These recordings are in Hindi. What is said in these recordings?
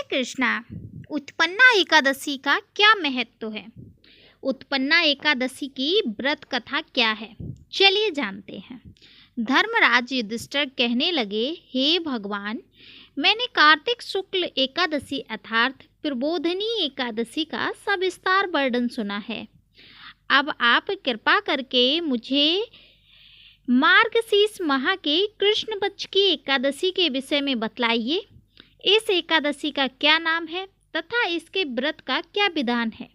कृष्णा, उत्पन्ना एकादशी का क्या महत्व है? उत्पन्ना एकादशी की व्रत कथा क्या है? चलिए जानते हैं। धर्मराज युधिष्ठिर कहने लगे, हे भगवान, मैंने कार्तिक शुक्ल एकादशी अर्थात प्रबोधिनी एकादशी का सविस्तार वर्णन सुना है। अब आप कृपा करके मुझे मार्गशीर्ष माह के कृष्ण पक्ष की एकादशी के विषय में बतलाइए। इस एकादशी का क्या नाम है तथा इसके व्रत का क्या विधान है?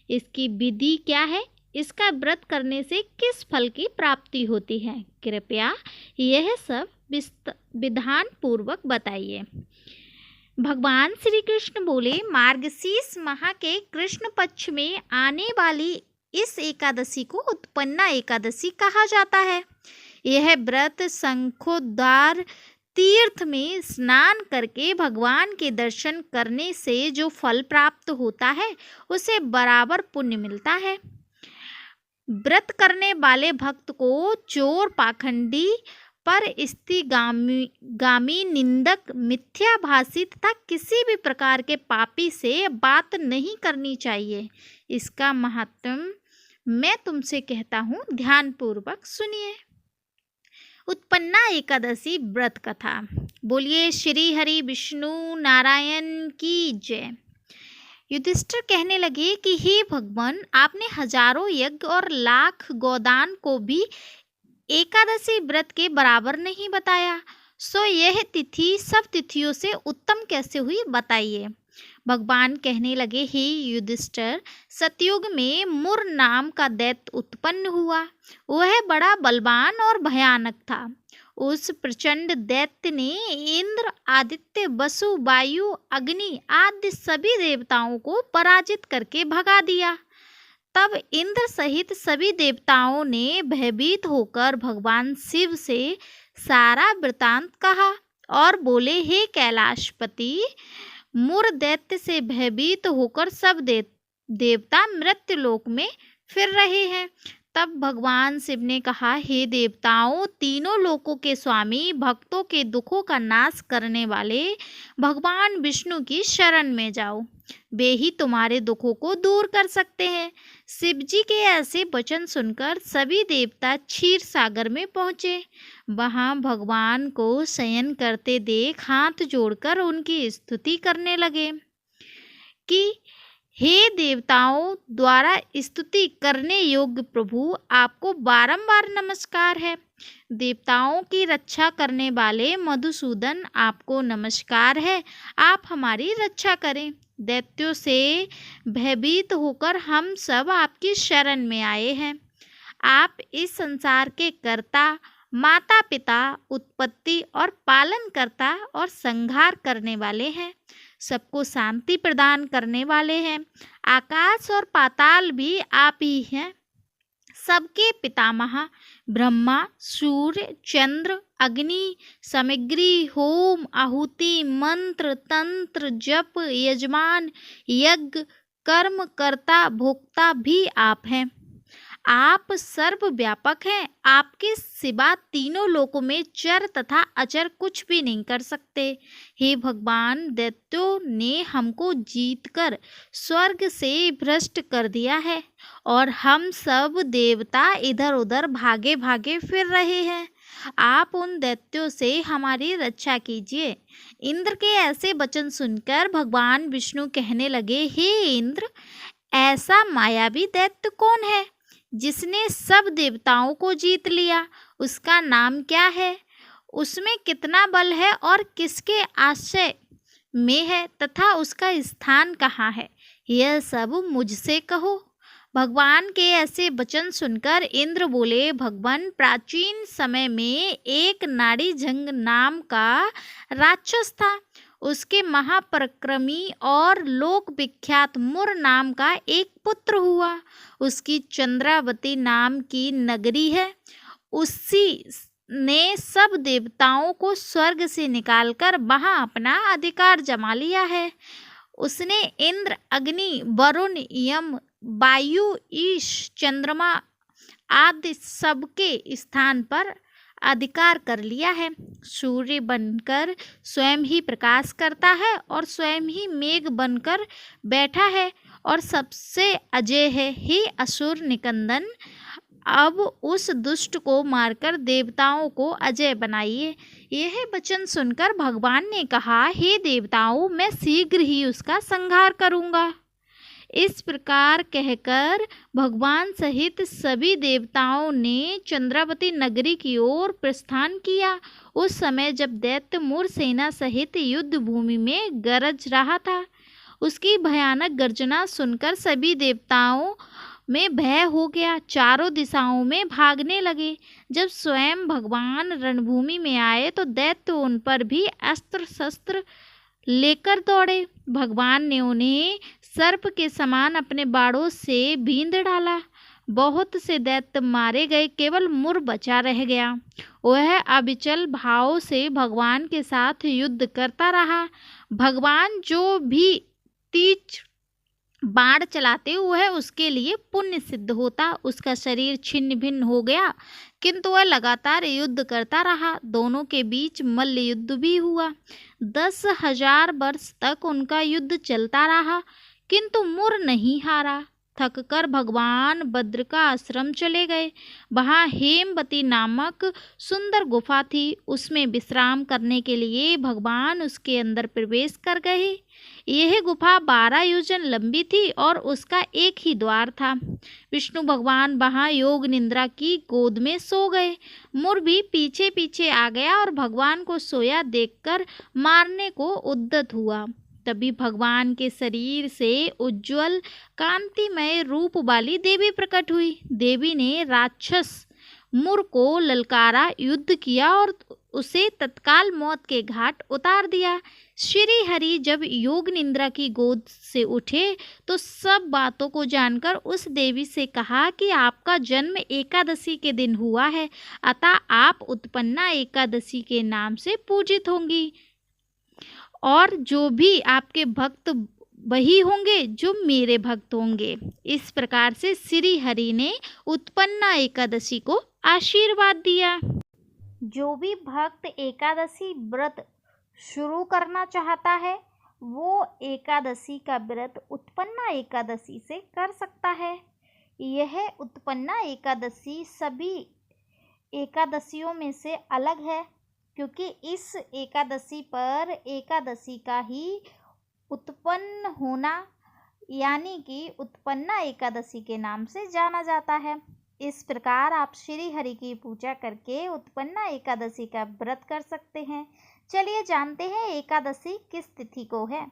इसकी विधि क्या है? इसका व्रत करने से किस फल की प्राप्ति होती है? कृपया यह सब विधान पूर्वक बताइए। भगवान श्री कृष्ण बोले, मार्गशीर्ष माह के कृष्ण पक्ष में आने वाली इस एकादशी को उत्पन्ना एकादशी कहा जाता है। यह व्रत शंखोद्धार तीर्थ में स्नान करके भगवान के दर्शन करने से जो फल प्राप्त होता है उसे बराबर पुण्य मिलता है। व्रत करने वाले भक्त को चोर, पाखंडी, परस्त्रीगामी, निंदक, मिथ्याभाषी तथा किसी भी प्रकार के पापी से बात नहीं करनी चाहिए। इसका महत्व मैं तुमसे कहता हूँ, ध्यानपूर्वक सुनिए। उत्पन्ना एकादशी व्रत कथा। बोलिए श्री हरि विष्णु नारायण की जय। युधिष्ठिर कहने लगे कि हे भगवान, आपने हजारों यज्ञ और लाख गोदान को भी एकादशी व्रत के बराबर नहीं बताया, सो यह तिथि सब तिथियों से उत्तम कैसे हुई, बताइए। भगवान कहने लगे, हे युधिष्ठिर, सतयुग में मुर नाम का दैत्य उत्पन्न हुआ। वह बड़ा बलवान और भयानक था। उस प्रचंड दैत्य ने इंद्र, आदित्य, वसु, वायु, अग्नि आदि सभी देवताओं को पराजित करके भगा दिया। तब इंद्र सहित सभी देवताओं ने भयभीत होकर भगवान शिव से सारा वृतांत कहा और बोले, हे कैलाशपति, मुर दैत्य से भयभीत होकर सब देवता मृत्युलोक में फिर रहे हैं। तब भगवान शिव ने कहा, हे देवताओं, तीनों लोकों के स्वामी, भक्तों के दुखों का नाश करने वाले भगवान विष्णु की शरण में जाओ, वे ही तुम्हारे दुखों को दूर कर सकते हैं। शिव जी के ऐसे वचन सुनकर सभी देवता क्षीर सागर में पहुँचे। वहाँ भगवान को शयन करते देख हाथ जोड़कर उनकी स्तुति करने लगे कि हे देवताओं द्वारा स्तुति करने योग्य प्रभु, आपको बारंबार नमस्कार है। देवताओं की रक्षा करने वाले मधुसूदन, आपको नमस्कार है, आप हमारी रक्षा करें। दैत्यों से भयभीत होकर हम सब आपकी शरण में आए हैं। आप इस संसार के कर्ता, माता पिता, उत्पत्ति और पालन करता और संहार करने वाले हैं। सबको शांति प्रदान करने वाले हैं। आकाश और पाताल भी आप ही हैं। सबके पितामह ब्रह्मा, सूर्य, चंद्र, अग्नि, सामग्री, होम, आहुति, मंत्र, तंत्र, जप, यजमान, यज्ञ, कर्म, कर्ता, भोक्ता भी आप हैं। आप सर्वव्यापक हैं। आपके सिवा तीनों लोकों में चर तथा अचर कुछ भी नहीं कर सकते। हे भगवान, दैत्यों ने हमको जीतकर स्वर्ग से भ्रष्ट कर दिया है और हम सब देवता इधर उधर भागे भागे फिर रहे हैं। आप उन दैत्यों से हमारी रक्षा कीजिए। इंद्र के ऐसे वचन सुनकर भगवान विष्णु कहने लगे, हे इंद्र, ऐसा मायावी दैत्य कौन है जिसने सब देवताओं को जीत लिया? उसका नाम क्या है? उसमें कितना बल है और किसके आश्रय में है तथा उसका स्थान कहाँ है? यह सब मुझसे कहो। भगवान के ऐसे वचन सुनकर इंद्र बोले, भगवान, प्राचीन समय में एक नाड़ीजंग नाम का राक्षस था। उसके महापराक्रमी और लोक विख्यात मुर नाम का एक पुत्र हुआ। उसकी चंद्रावती नाम की नगरी है। उसी ने सब देवताओं को स्वर्ग से निकालकर वहां अपना अधिकार जमा लिया है। उसने इंद्र, अग्नि, वरुण, यम, वायु, ईश, चंद्रमा आदि सबके स्थान पर अधिकार कर लिया है। सूर्य बनकर स्वयं ही प्रकाश करता है और स्वयं ही मेघ बनकर बैठा है और सबसे अजय है। हे असुर निकंदन, अब उस दुष्ट को मारकर देवताओं को अजय बनाइए। यह वचन सुनकर भगवान ने कहा, हे देवताओं, मैं शीघ्र ही उसका संहार करूँगा। इस प्रकार कहकर भगवान सहित सभी देवताओं ने चंद्रावती नगरी की ओर प्रस्थान किया। उस समय जब दैत्य मूर सेना सहित युद्ध भूमि में गरज रहा था, उसकी भयानक गर्जना सुनकर सभी देवताओं में भय हो गया, चारों दिशाओं में भागने लगे। जब स्वयं भगवान रणभूमि में आए तो दैत्य उन पर भी अस्त्र शस्त्र लेकर दौड़े। भगवान ने उन्हें सर्प के समान अपने बाणों से बींध डाला। बहुत से दैत्य मारे गए, केवल मुर बचा रह गया। वह अविचल भाव से भगवान के साथ युद्ध करता रहा। भगवान जो भी तीज बाण चलाते वह उसके लिए पुण्य सिद्ध होता। उसका शरीर छिन्न भिन्न हो गया, किंतु वह लगातार युद्ध करता रहा। दोनों के बीच मल्ल युद्ध भी हुआ। 10,000 वर्ष तक उनका युद्ध चलता रहा, किंतु मुर नहीं हारा। थककर भगवान भद्र का आश्रम चले गए। वहाँ हेमवती नामक सुंदर गुफा थी। उसमें विश्राम करने के लिए भगवान उसके अंदर प्रवेश कर गए। यह गुफा 12 योजन लंबी थी और उसका एक ही द्वार था। विष्णु भगवान वहाँ योग निद्रा की गोद में सो गए। मुर भी पीछे पीछे आ गया और भगवान को सोया देखकर मारने को उद्यत हुआ। तभी भगवान के शरीर से उज्ज्वल कांतिमय रूप वाली देवी प्रकट हुई। देवी ने राक्षस मुर को ललकारा, युद्ध किया और उसे तत्काल मौत के घाट उतार दिया। श्री हरि जब योग निद्रा की गोद से उठे तो सब बातों को जानकर उस देवी से कहा कि आपका जन्म एकादशी के दिन हुआ है, अतः आप उत्पन्ना एकादशी के नाम से पूजित होंगी और जो भी आपके भक्त वही होंगे जो मेरे भक्त होंगे। इस प्रकार से श्री हरि ने उत्पन्ना एकादशी को आशीर्वाद दिया। जो भी भक्त एकादशी व्रत शुरू करना चाहता है वो एकादशी का व्रत उत्पन्ना एकादशी से कर सकता है। यह उत्पन्ना एकादशी सभी एकादशियों में से अलग है, क्योंकि इस एकादशी पर एकादशी का ही उत्पन्न होना यानी कि उत्पन्ना एकादशी के नाम से जाना जाता है। इस प्रकार आप श्री हरि की पूजा करके उत्पन्ना एकादशी का व्रत कर सकते हैं। चलिए जानते हैं एकादशी किस तिथि को है।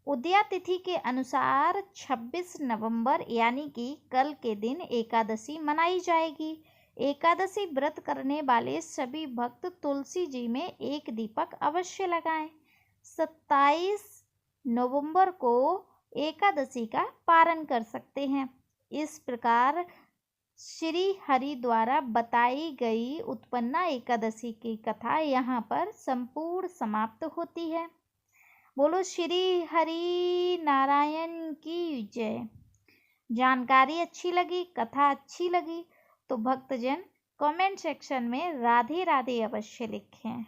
उदया तिथि के अनुसार 26 नवंबर यानी कि कल के दिन एकादशी मनाई जाएगी। एकादशी व्रत करने वाले सभी भक्त तुलसी जी में एक दीपक अवश्य लगाएं। 27 नवंबर को एकादशी का पारण कर सकते हैं। इस प्रकार श्री हरि द्वारा बताई गई उत्पन्ना एकादशी की कथा यहाँ पर संपूर्ण समाप्त होती है। बोलो श्री हरि नारायण की जय। जानकारी अच्छी लगी, कथा अच्छी लगी तो भक्तजन कमेंट सेक्शन में राधे राधे अवश्य लिखें।